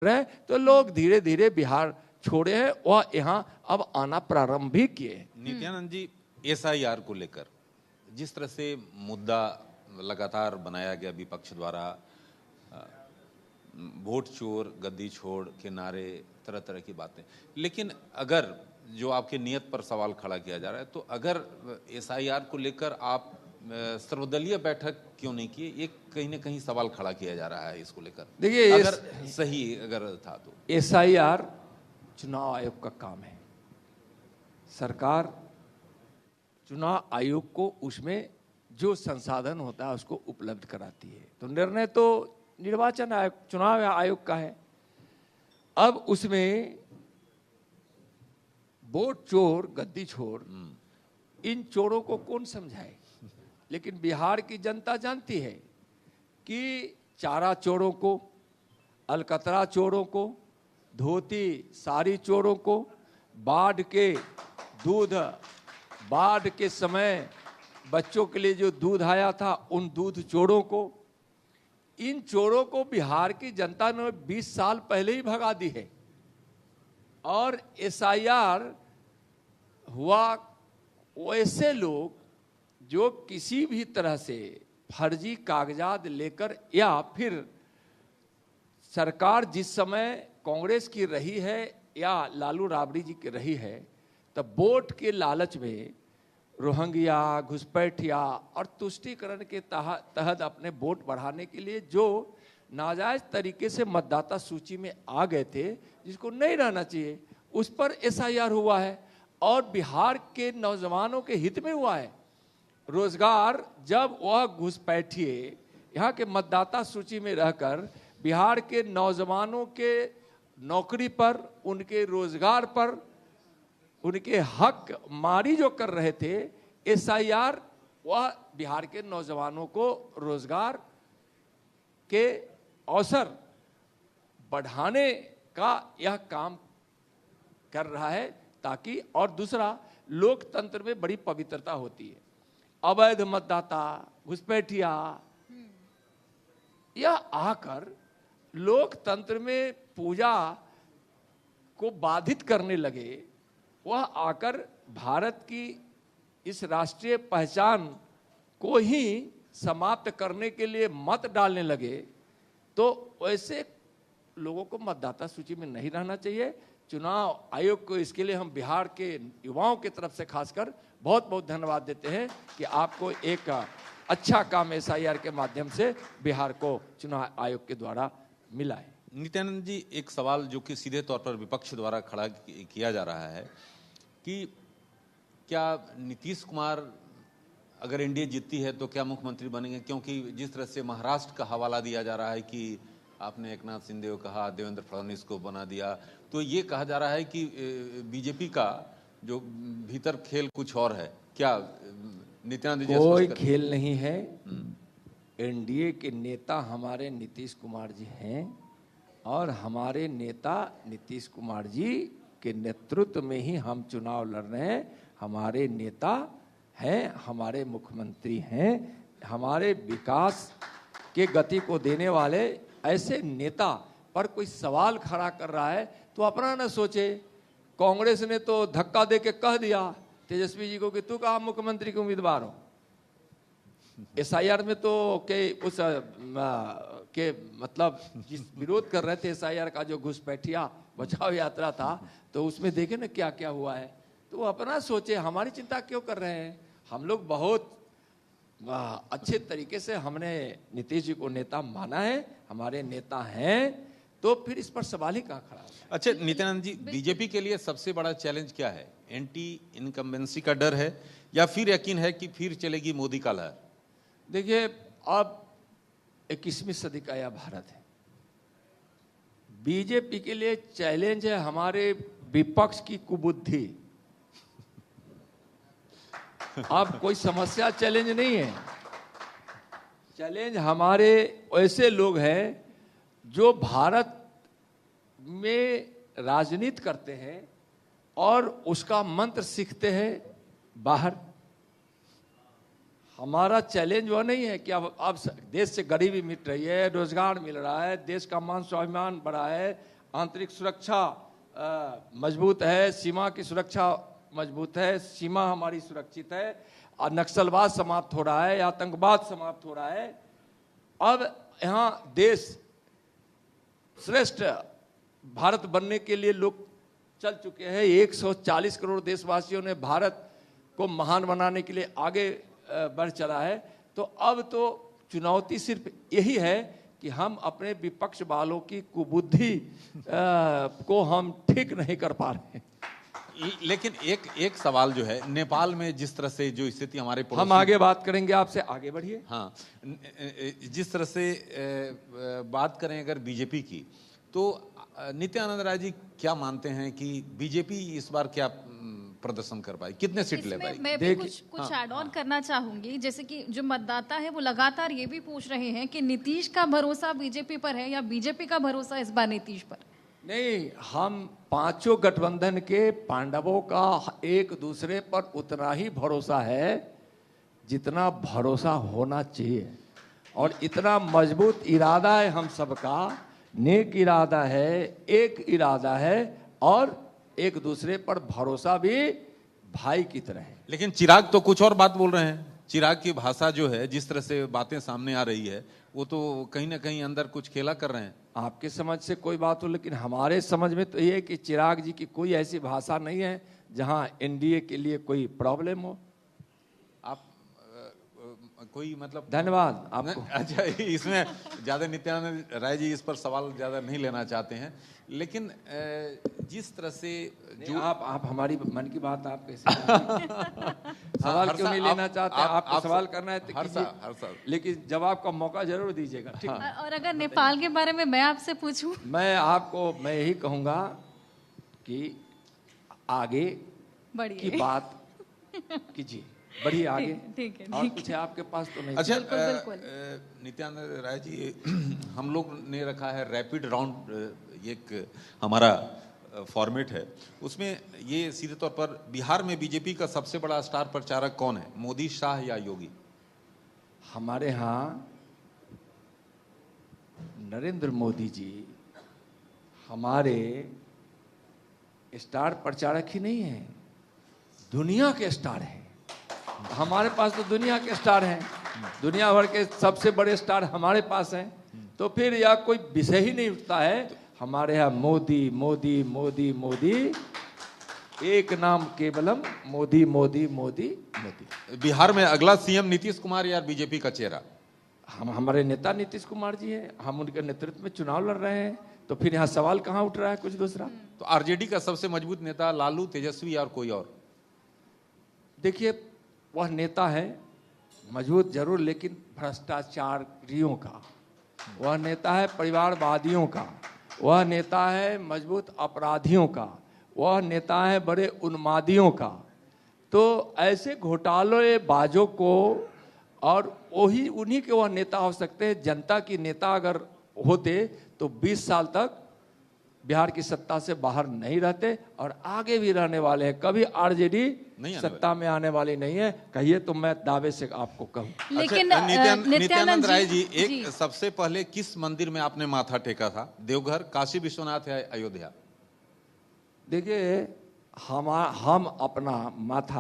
रहे तो लोग धीरे धीरे बिहार छोड़े हैं वह यहाँ अब आना प्रारंभ भी किए। नित्यानंद जी, एसआईआर को लेकर जिस तरह से मुद्दा लगातार बनाया गया विपक्ष द्वारा, वोट चोर गद्दी छोड़ के नारे, तरह तरह की बातें, लेकिन अगर जो आपके नियत पर सवाल खड़ा किया जा रहा है, तो अगर एसआईआर को लेकर आप सर्वदलीय बैठक क्यों नहीं किए, ये कहीं ना कहीं सवाल खड़ा किया जा रहा है इसको लेकर। देखिए, अगर सही अगर था तो एसआईआर चुनाव आयोग का काम है। सरकार चुनाव आयोग को उसमें जो संसाधन होता है उसको उपलब्ध कराती है, तो निर्णय तो निर्वाचन आयोग, चुनाव आयोग का है। अब उसमें वोट चोर गद्दी छोड़, इन चोरों को कौन समझाए। लेकिन बिहार की जनता जानती है कि चारा चोरों को, अलकतरा चोरों को, धोती साड़ी चोरों को, बाढ़ के समय बच्चों के लिए जो दूध आया था उन दूध चोरों को, इन चोरों को बिहार की जनता ने 20 साल पहले ही भगा दी है। और एसआईआर हुआ वैसे लोग जो किसी भी तरह से फर्जी कागजात लेकर, या फिर सरकार जिस समय कांग्रेस की रही है या लालू राबड़ी जी की रही है, तब वोट के लालच में रोहंगिया, घुसपैठिया और तुष्टीकरण के तहत अपने वोट बढ़ाने के लिए जो नाजायज तरीके से मतदाता सूची में आ गए थे, जिसको नहीं रहना चाहिए, उस पर एसआईआर हुआ है। और बिहार के नौजवानों के हित में हुआ है। रोजगार, जब वह घुसपैठिए यहाँ के मतदाता सूची में रहकर बिहार के नौजवानों के नौकरी पर, उनके रोजगार पर, उनके हक मारी जो कर रहे थे, एसआईआर वह बिहार के नौजवानों को रोजगार के अवसर बढ़ाने का यह काम कर रहा है, ताकि, और दूसरा, लोकतंत्र में बड़ी पवित्रता होती है। अवैध मतदाता, घुसपैठिया यह आकर लोकतंत्र में पूजा को बाधित करने लगे, वह आकर भारत की इस राष्ट्रीय पहचान को ही समाप्त करने के लिए मत डालने लगे, तो वैसे लोगों को मतदाता सूची में नहीं रहना चाहिए। चुनाव आयोग को इसके लिए हम बिहार के युवाओं की तरफ से खासकर बहुत बहुत धन्यवाद देते हैं कि आपको एक अच्छा काम एसआईआर के माध्यम से बिहार को चुनाव आयोग के द्वारा मिला है। नित्यानंद जी, एक सवाल जो कि सीधे तौर पर विपक्ष द्वारा खड़ा किया जा रहा है कि क्या नीतीश कुमार अगर एनडीए जीतती है तो क्या मुख्यमंत्री बनेंगे, क्योंकि जिस तरह से महाराष्ट्र का हवाला दिया जा रहा है कि आपने एकनाथ शिंदे को कहा, देवेंद्र फडणवीस को बना दिया, तो ये कहा जा रहा है कि बीजेपी का जो भीतर खेल कुछ और है। क्या नित्यानंद जी? कोई खेल नहीं है। एनडीए के नेता हमारे नीतीश कुमार जी हैं और हमारे नेता नीतीश कुमार जी के नेतृत्व में ही हम चुनाव लड़ रहे हैं। हमारे नेता हैं, हमारे मुख्यमंत्री हैं, हमारे विकास के गति को देने वाले ऐसे नेता पर कोई सवाल खड़ा कर रहा है तो अपना न सोचे। कांग्रेस ने तो धक्का दे के कह दिया तेजस्वी जी को कि तू कहाँ मुख्यमंत्री के उम्मीदवार हो। एसआईआर में तो के मतलब जिस विरोध कर रहे थे एसआईआर का, जो घुसपैठिया बचाओ यात्रा था, तो उसमें देखे ना क्या क्या हुआ है। तो वो अपना सोचे, हमारी चिंता क्यों कर रहे हैं। हम लोग बहुत अच्छे तरीके से हमने नीतीश जी को नेता माना है, हमारे नेता हैं, तो फिर इस पर सवाल ही कहाँ खड़ा है। अच्छा नित्यानंद जी, बीजेपी के लिए सबसे बड़ा चैलेंज क्या है? एंटी इनकम्बेंसी का डर है या फिर यकीन है कि फिर चलेगी मोदी का लहर? देखिए, अब 21वीं सदी का यह भारत है। बीजेपी के लिए चैलेंज है हमारे विपक्ष की कुबुद्धि। अब कोई समस्या चैलेंज नहीं है। चैलेंज हमारे ऐसे लोग हैं जो भारत में राजनीति करते हैं और उसका मंत्र सीखते हैं बाहर। हमारा चैलेंज वो नहीं है कि अब देश से गरीबी मिट रही है, रोजगार मिल रहा है, देश का मान स्वाभिमान बढ़ा है, आंतरिक सुरक्षा मजबूत है, सीमा की सुरक्षा मजबूत है, सीमा हमारी सुरक्षित है, और नक्सलवाद समाप्त हो रहा है, आतंकवाद समाप्त हो रहा है। अब यहाँ देश श्रेष्ठ भारत बनने के लिए लोग चल चुके हैं। 140 करोड़ देशवासियों ने भारत को महान बनाने के लिए आगे बढ़ चला है। तो अब तो चुनौती सिर्फ यही है कि हम अपने विपक्ष वालों की कुबुद्धि को हम ठीक नहीं कर पा रहे हैं। लेकिन एक सवाल जो है, नेपाल में जिस तरह से जो स्थिति हमारे हम आगे बात करेंगे आपसे, आगे बढ़िए। हाँ, जिस तरह से बात करें अगर बीजेपी की, तो नित्यानंद राय जी क्या मानते हैं कि बीजेपी इस बार क्या प्रदर्शन कर पाई, कितने सीट ले पाई? मैं भी कुछ ऐड ऑन करना चाहूंगी। जैसे कि जो मतदाता है वो लगातार ये भी पूछ रहे हैं कि नीतीश का भरोसा बीजेपी पर है या बीजेपी का भरोसा इस बार नीतीश पर? नहीं, हम पांचों गठबंधन के पांडवों का एक दूसरे पर उतना ही भरोसा है जितना भरोसा होना चाहिए, और इतना मजबूत इरादा है हम सबका, नेक इरादा है, एक इरादा है, और एक दूसरे पर भरोसा भी भाई की तरह है। लेकिन चिराग तो कुछ और बात बोल रहे हैं। चिराग की भाषा जो है, जिस तरह से बातें सामने आ रही है, वो तो कहीं ना कहीं अंदर कुछ खेला कर रहे हैं। आपके समझ से कोई बात हो, लेकिन हमारे समझ में तो ये है कि चिराग जी की कोई ऐसी भाषा नहीं है जहां एनडीए के लिए कोई प्रॉब्लम हो। आप कोई मतलब धन्यवाद आपको। अच्छा, इसमें ज्यादा नित्यानंद राय जी इस पर सवाल ज्यादा नहीं लेना चाहते हैं, लेकिन जिस तरह से जो आप हमारी मन की बात आप कैसे सवाल क्यों नहीं लेना चाहते? आपको सवाल करना है तो कीजिए, लेकिन जवाब का मौका जरूर दीजिएगा, ठीक है? और अगर नेपाल के बारे में मैं आपसे पूछूं, मैं यही कहूंगा कि आगे की बात कीजिए, बढ़िए आगे। ठीक है, और कुछ है आपके पास तो नहीं? अच्छा, बिल्कुल। नित्यानंद राय जी, हम लोग ने रखा है रैपिड राउंड, एक हमारा फॉर्मेट है, उसमें ये सीधे तौर पर बिहार में बीजेपी का सबसे बड़ा स्टार प्रचारक कौन है, मोदी, शाह या योगी? हमारे यहाँ नरेंद्र मोदी जी हमारे स्टार प्रचारक ही नहीं है, दुनिया के स्टार हैं। हमारे पास तो दुनिया के स्टार हैं, दुनिया भर के सबसे बड़े स्टार हमारे पास हैं। तो फिर यह कोई विषय ही नहीं उठता है। हमारे यहाँ मोदी मोदी मोदी मोदी, एक नाम केवलम मोदी मोदी मोदी मोदी। बिहार में अगला सीएम नीतीश कुमार या बीजेपी का चेहरा? हमारे नेता नीतीश कुमार जी हैं, हम उनके नेतृत्व में चुनाव लड़ रहे हैं, तो फिर यहाँ सवाल कहाँ उठ रहा है कुछ दूसरा? तो आरजेडी का सबसे मजबूत नेता लालू, तेजस्वी और कोई और? देखिए, वह नेता है मजबूत जरूर, लेकिन भ्रष्टाचारियों का। वह नेता है परिवारवादियों का। वह नेता है मजबूत अपराधियों का। वह नेता है बड़े उन्मादियों का। तो ऐसे घोटाले बाजों को, और वही उन्हीं के वह नेता हो सकते हैं। जनता की नेता अगर होते तो 20 साल तक बिहार की सत्ता से बाहर नहीं रहते, और आगे भी रहने वाले हैं। कभी आरजेडी सत्ता में आने वाली नहीं है, कहिए तो मैं दावे से आपको कहूँ। लेकिन नित्यानंद राय जी, एक सबसे पहले किस मंदिर में आपने माथा टेका था, देवघर, काशी विश्वनाथ या अयोध्या? देखिए, हम अपना माथा